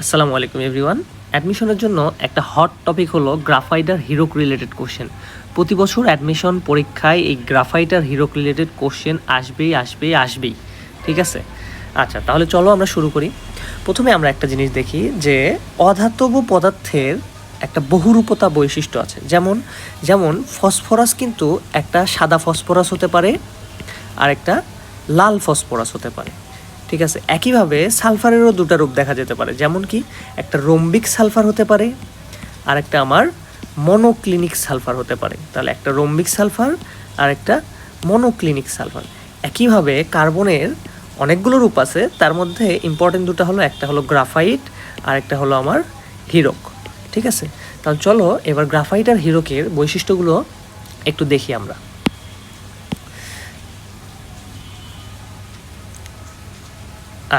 আসসালামু আলাইকুম এভরিওয়ান। অ্যাডমিশনের জন্য একটা হট টপিক হলো গ্রাফাইট আর হিরোক রিলেটেড কোশ্চেন। প্রতি বছর অ্যাডমিশন পরীক্ষায় এই গ্রাফাইট আর হিরোক রিলেটেড কোশ্চেন আসবেই। ঠিক আছে, আচ্ছা তাহলে চলো আমরা শুরু করি। প্রথমে আমরা একটা জিনিস দেখি যে অধাতব পদার্থের একটা বহুরূপতা বৈশিষ্ট্য আছে। যেমন যেমন ফসফরাস কিন্তু একটা সাদা ফসফরাস হতে পারে আর একটা লাল ফসফরাস হতে পারে। ঠিক আছে, একইভাবে সালফারেরও দুটো রূপ দেখা যেতে পারে। যেমন কি একটা রোম্বিক সালফার হতে পারে আর একটা আমার মনোক্লিনিক সালফার হতে পারে। তাহলে একটা রোম্বিক সালফার আর একটা মনোক্লিনিক সালফার। একইভাবে কার্বনের অনেকগুলো রূপ আছে, তার মধ্যে ইম্পর্টেন্ট দুটো হলো, একটা হলো গ্রাফাইট আর একটা হলো আমার হিরক। ঠিক আছে, তাহলে চলো এবার গ্রাফাইট আর হিরকের বৈশিষ্ট্যগুলো একটু দেখি আমরা।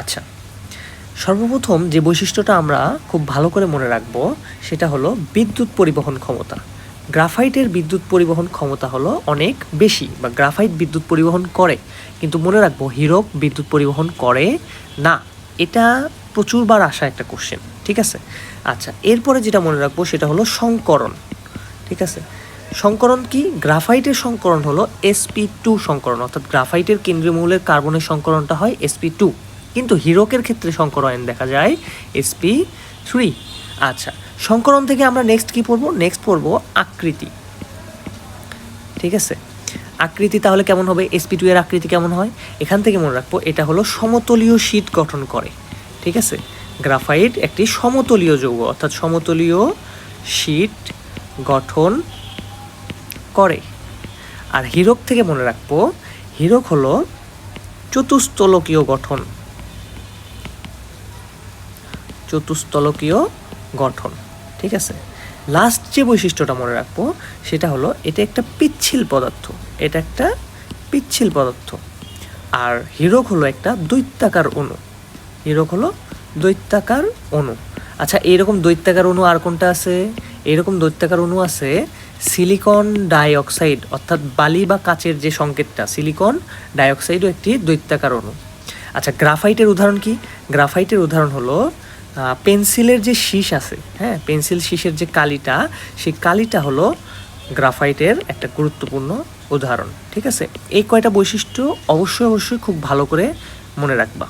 আচ্ছা, সর্বপ্রথম যে বৈশিষ্ট্যটা আমরা খুব ভালো করে মনে রাখব সেটা হলো বিদ্যুৎ পরিবহন ক্ষমতা। গ্রাফাইটের বিদ্যুৎ পরিবহন ক্ষমতা হলো অনেক বেশি, বা গ্রাফাইট বিদ্যুৎ পরিবহন করে, কিন্তু মনে রাখবো হিরক বিদ্যুৎ পরিবহন করে না। এটা প্রচুরবার আসা একটা কোশ্চেন। ঠিক আছে, আচ্ছা এরপরে যেটা মনে রাখবো সেটা হলো সংকরণ। ঠিক আছে, সংকরণ কি? গ্রাফাইটের সংকরণ হলো sp2 সংকরণ, অর্থাৎ গ্রাফাইটের কেন্দ্রীয় মৌলের কার্বনের সংকরণটা হয় sp2, কিন্তু হিরকের ক্ষেত্রে সংকরণ দেখা যায় sp3। আচ্ছা, সংকরণ থেকে আমরা নেক্সট কি পড়বো? নেক্সট পড়বো আকৃতি। ঠিক আছে, আকৃতি তাহলে কেমন হবে? sp2 এর আকৃতি কেমন হয়? এখান থেকে মনে রাখবো এটা হলো সমতলীয় শীট গঠন করে। ঠিক আছে, গ্রাফাইট একটি সমতলীয় যৌগ, অর্থাৎ সমতলীয় শীট গঠন করে। আর হিরক থেকে মনে রাখবো হিরক হলো চতুস্তলকীয় গঠন। ঠিক আছে, লাস্ট যে বৈশিষ্ট্যটা মনে রাখবো সেটা হলো এটা একটা পিচ্ছিল পদার্থ। আর হিরক হলো একটা দৈত্যাকার অণু। আচ্ছা, এইরকম দৈত্যাকার অণু আর কোনটা আছে? এইরকম দৈত্যাকার অণু আছে সিলিকন ডাইঅক্সাইড, অর্থাৎ বালি বা কাচের যে সংকেতটা, সিলিকন ডাইঅক্সাইডও একটি দৈত্যাকার অণু। আচ্ছা, গ্রাফাইটের উদাহরণ কি? গ্রাফাইটের উদাহরণ হলো পেন্সিলের যে শীষ আছে, হ্যাঁ, পেন্সিল শীষের যে কালিটা, সেই কালিটা হলো গ্রাফাইটের একটা গুরুত্বপূর্ণ উদাহরণ। ঠিক আছে, এই কয়টা বৈশিষ্ট্য অবশ্যই খুব ভালো করে মনে রাখবা।